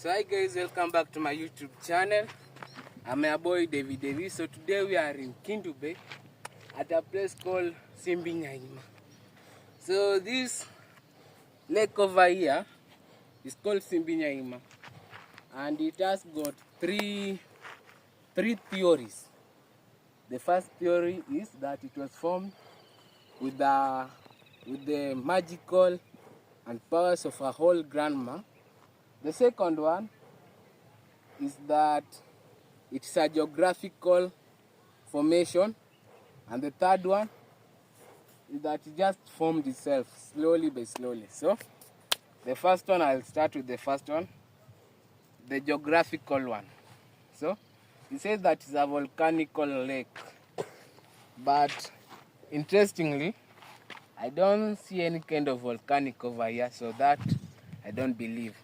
So hi guys, welcome back to my YouTube channel. I'm your boy David. So today we are in Kindu Bay at a place called Simbi Nyaima. So this lake over here is called Simbi Nyaima, and it has got three theories. The first theory is that it was formed with the magical and powers of a whole grandma. The second one is that it's a geographical formation, and the third one is that it just formed itself slowly by slowly. So the first one, I'll start with the first one, the geographical one. So it says that it's a volcanical lake, but interestingly I don't see any kind of volcanic over here, so that I don't believe.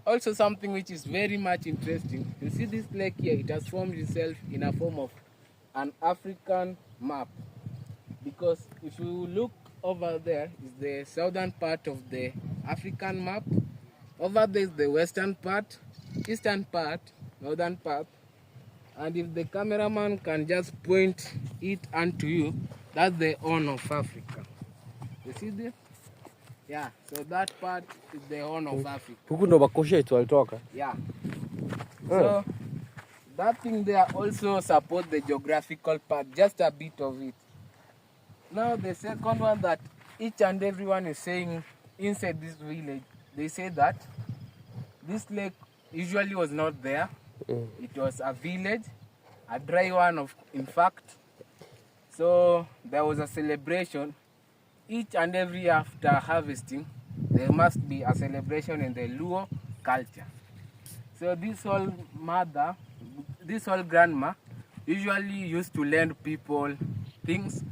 Also, something which is very much interesting, you see this lake here, it has formed itself in a form of an African map. Because if you look over there, is the southern part of the African map. Over there is the western part, eastern part, northern part. And if the cameraman can just point it onto you, that's the horn of Africa. You see this? Yeah, so that part is the horn of Africa. Huku ndo bakosha yetu walitoka. Yeah. So that thing there also supports the geographical part, just a bit of it. Now the second one that each and everyone is saying inside this village, they say that this lake usually was not there. It was a village, a dry one in fact. So there was a celebration. Each and every after harvesting, there must be a celebration in the Luo culture. So this old mother, this old grandma, usually used to lend people things,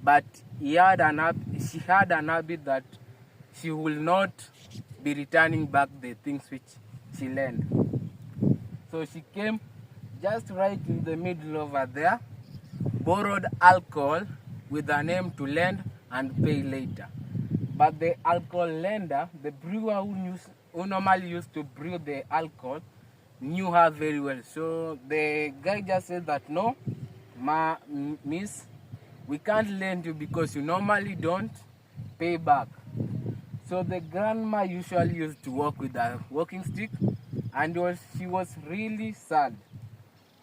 but she had an habit that she will not be returning back the things which she lent. So she came just right in the middle over there, borrowed alcohol with an aim to lend and pay later. But the alcohol lender, the brewer who normally used to brew the alcohol, knew her very well. So the guy just said that, no, miss, we can't lend you because you normally don't pay back. So the grandma usually used to walk with a walking stick, and she was really sad.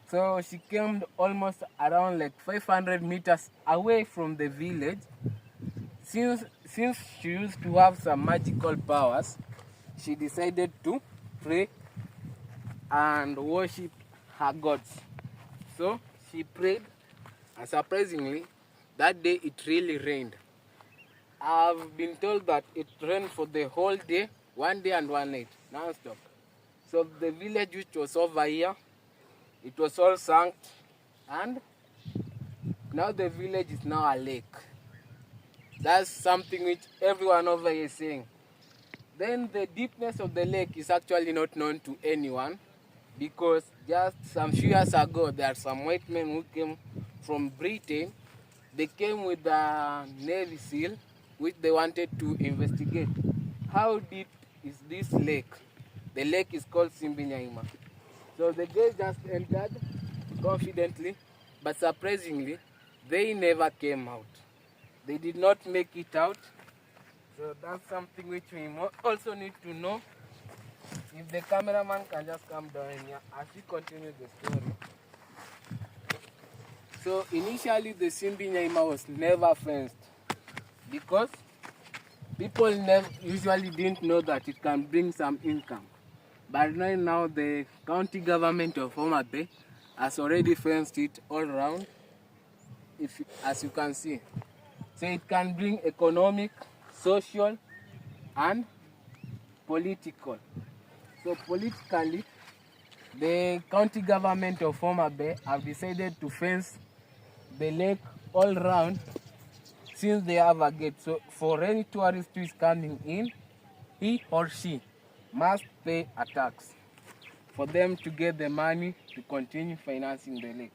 So she came almost around like 500 meters away from the village. Since she used to have some magical powers, she decided to pray and worship her gods. So she prayed, and surprisingly, that day it really rained. I've been told that it rained for the whole day, 1 day and 1 night, non-stop. So the village which was over here, it was all sunk, and now the village is now a lake. That's something which everyone over here is saying. Then the deepness of the lake is actually not known to anyone, because just some few years ago there are some white men who came from Britain. They came with a Navy SEAL which they wanted to investigate. How deep is this lake? The lake is called Simbi Nyaima. So the guys just entered confidently, but surprisingly, they never came out. They did not make it out. So that's something which we also need to know. If the cameraman can just come down here as we continue the story. So initially the Simbi Nyaima was never fenced because people usually didn't know that it can bring some income. But right now the county government of Homabay has already fenced it all around, as you can see. So it can bring economic, social, and political. So politically, the county government of Homabay have decided to fence the lake all around since they have a gate. So for any tourist who is coming in, he or she must pay a tax for them to get the money to continue financing the lake.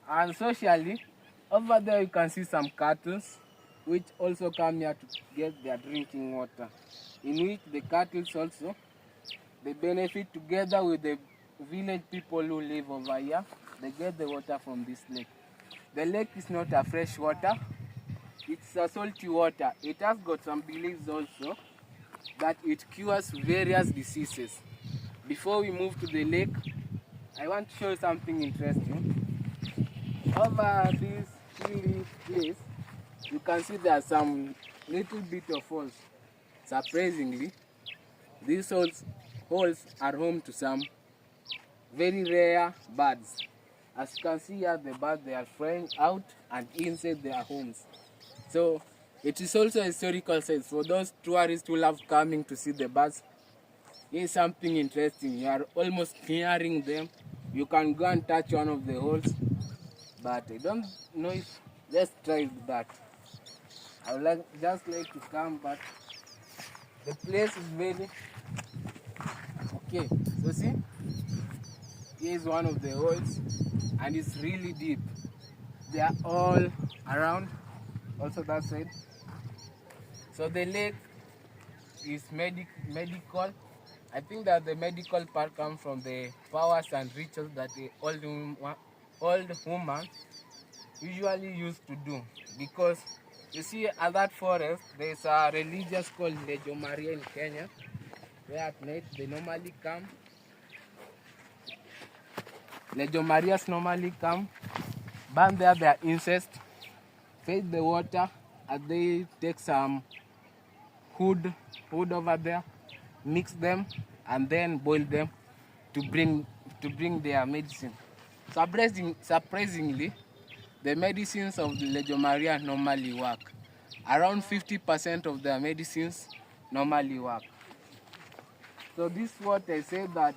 And socially, over there you can see some cattle which also come here to get their drinking water, in which the cattle also They benefit together with the village people who live over here. They get the water from this lake. The lake is not a fresh water. It's a salty water. It has got some beliefs also that it cures various diseases. Before we move to the lake, I want to show you something interesting. Over this hilly place, you can see there are some little bit of holes. Surprisingly, these holes are home to some very rare birds. As you can see here, the birds, they are flying out and inside their homes. So it is also a historical site for those tourists who love coming to see the birds. Here's something interesting. You are almost nearing them. You can go and touch one of the holes, but I don't know if, let's try that. I would just like to come, but the place is very okay. So see, here's one of the holes, and it's really deep. They are all around, also that side. So the lake is medical. I think that the medical part comes from the powers and rituals that the old woman usually used to do. Because you see at that forest, there's a religious called Legio Maria in Kenya, where at night they normally come. Legio Marias normally come, burn there their incense, feed the water, and they take some wood over there, mix them, and then boil them to bring their medicine. Surprisingly, the medicines of the Legio Maria normally work. Around 50% of their medicines normally work. So this is what I say, that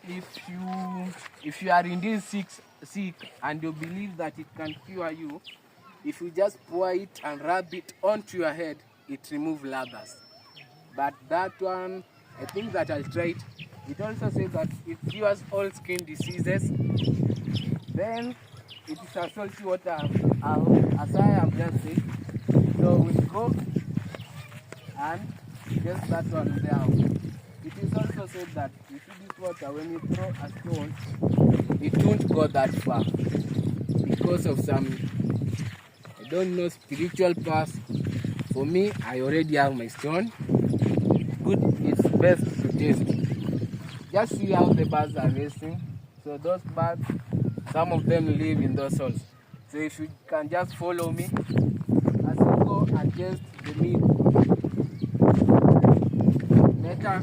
if you are indeed sick and you believe that it can cure you, if you just pour it and rub it onto your head, it removes lathers. But that one, I think that I'll try it. It also says that it cures all skin diseases. Then it is a salty water, as I have just said. So we'll go and get that one there. It is also said that you see this water, when you throw a stone, it won't go that far because of some, I don't know, spiritual path. For me, I already have my stone. It's best to taste. Just see how the birds are racing. So those birds, some of them live in those holes. So if you can just follow me as you go and taste the meat. Better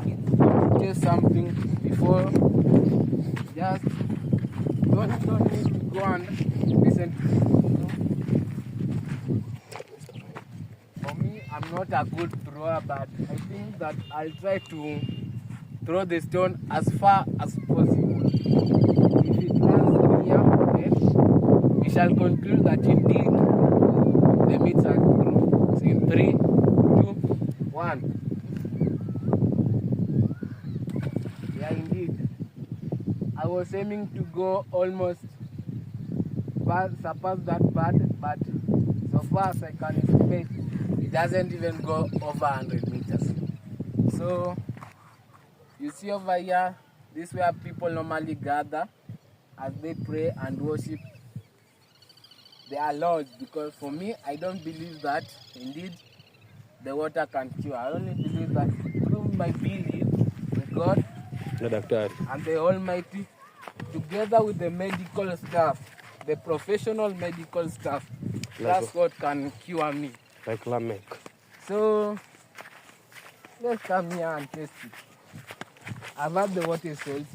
taste something before. Just don't need to go and listen to me. For me, I'm not a good thrower, but I think that I'll try to throw the stone as far as possible. If it lands here, then we shall conclude that indeed the meats are through. So in 3, 2, 1. Yeah, indeed. I was aiming to go almost surpass that part, but so far as I can estimate, it doesn't even go over 100 meters. So you see over here, this is where people normally gather as they pray and worship their Lord. Because for me, I don't believe that indeed the water can cure. I only believe that through my belief in God and the Almighty, together with the medical staff, the professional medical staff, that's what can cure me. Like Lamek. So let's come here and taste it. I've had the water is salty.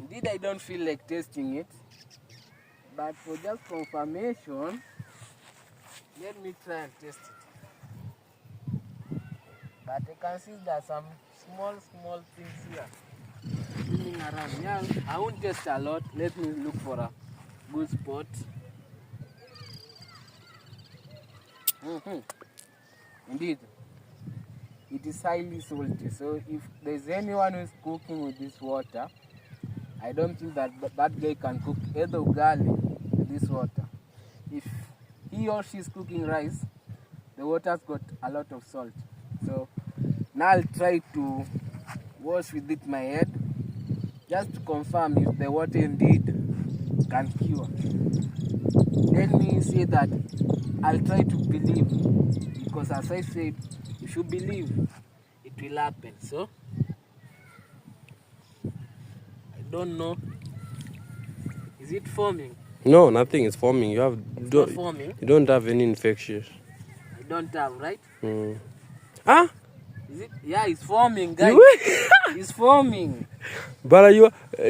Indeed, I don't feel like tasting it, but for just confirmation, let me try and taste it. But I can see there are some small things here swimming around. Yeah, I won't taste a lot. Let me look for a good spot. Indeed, it is highly salty. So if there's anyone who is cooking with this water, I don't think that that guy can cook either ugali with this water. If he or she is cooking rice, the water's got a lot of salt. So Now I'll try to wash with it my head, just to confirm if the water indeed can cure. Let me say that I'll try to believe, because as I said, if you believe, it will happen. So I don't know. Is it forming? No, nothing is forming. You not forming. You don't have any infections. I don't have, right? Ah? Is it? Yeah, it's forming, guys. It's forming. But you So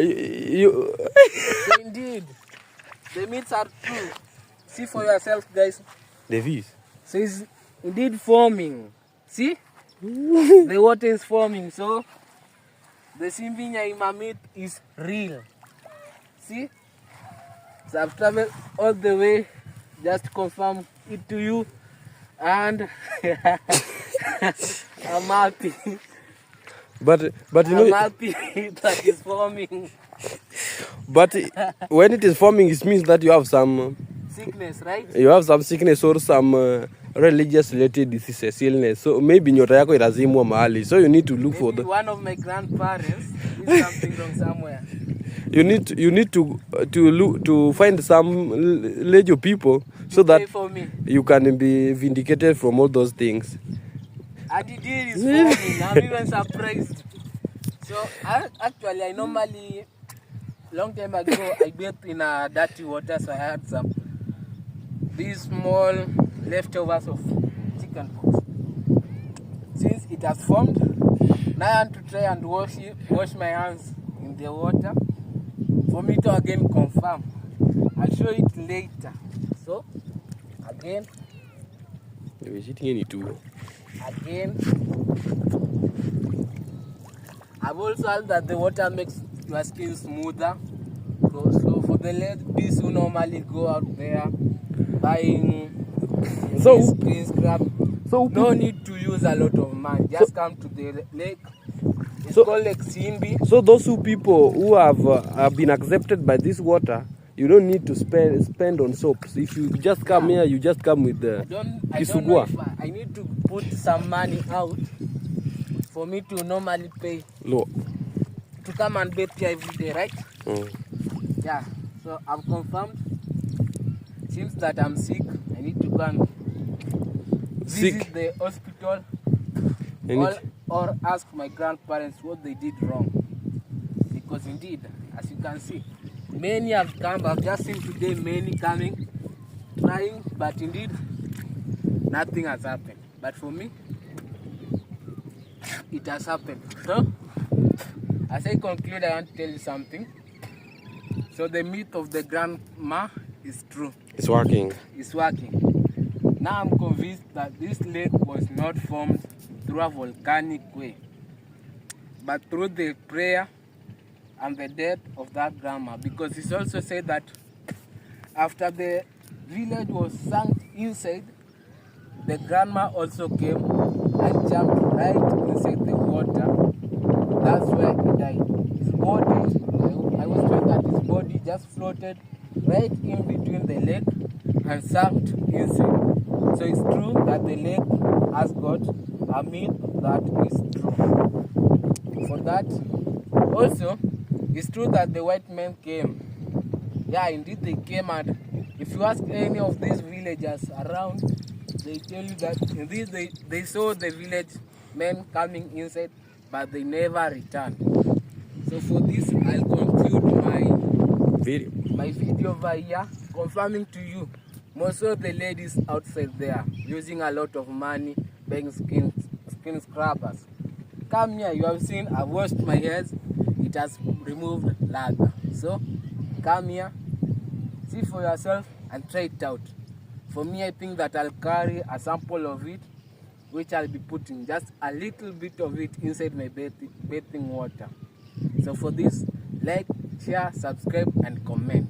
indeed, the myths are true. See for yourself, guys. The views. So it's indeed forming. See? The water is forming. So the Simbi Nyaima myth is real. See? So I've traveled all the way just to confirm it to you. And I'm happy. But you know, I'm happy that it's forming. But when it is forming, it means that you have some sickness, right? You have some sickness or some religious related diseases, illness. So maybe nyota yako ilazimwa mahali. So you need to look for the. One of my grandparents did something wrong somewhere. You need to find some legal people so that you can be vindicated from all those things. And the deal is forming. I'm even surprised. So actually, I normally, long time ago, I bathed in a dirty water, so I had some these small leftovers of chicken pox. Since it has formed, now I want to try and wash my hands in the water for me to again confirm. I'll show it later. So again, I've also heard that the water makes your skin smoother. So for the ladies who normally go out there buying screen scrub, so no need to use a lot of money. Just come to the lake. It's called Lake Simbi. So those people who have been accepted by this water, you don't need to spend on soaps. If you just come here, you just come with the kisugua. I need to put some money out for me to normally pay to come and bathe here every day, right? Yeah. So I've confirmed. Seems that I'm sick. I need to go and visit the hospital or ask my grandparents what they did wrong. Because indeed, as you can see, many have come. I've just seen today many coming, trying, but indeed, nothing has happened. But for me, it has happened. So, as I conclude, I want to tell you something. So the myth of the grandma is true. It's working. It's working. Now I'm convinced that this lake was not formed through a volcanic way, but through the prayer and the death of that grandma. Because it's also said that after the village was sunk inside, the grandma also came and jumped right inside the water. That's where he died. His body, I was told that his body just floated right in between the lake and sunk inside. So it's true that the lake has got a myth that is true. For that, also, it's true that the white men came. Yeah, indeed they came, and if you ask any of these villagers around, they tell you that indeed they saw the village men coming inside, but they never returned. So for this, I'll conclude my video over here, confirming to you, most of the ladies outside there using a lot of money buying skin scrubbers. Come here, you have seen I've washed my hair, it has removed lather. So come here, see for yourself and try it out. For me, I think that I'll carry a sample of it, which I'll be putting just a little bit of it inside my bathing water. So for this, like, share, subscribe and comment.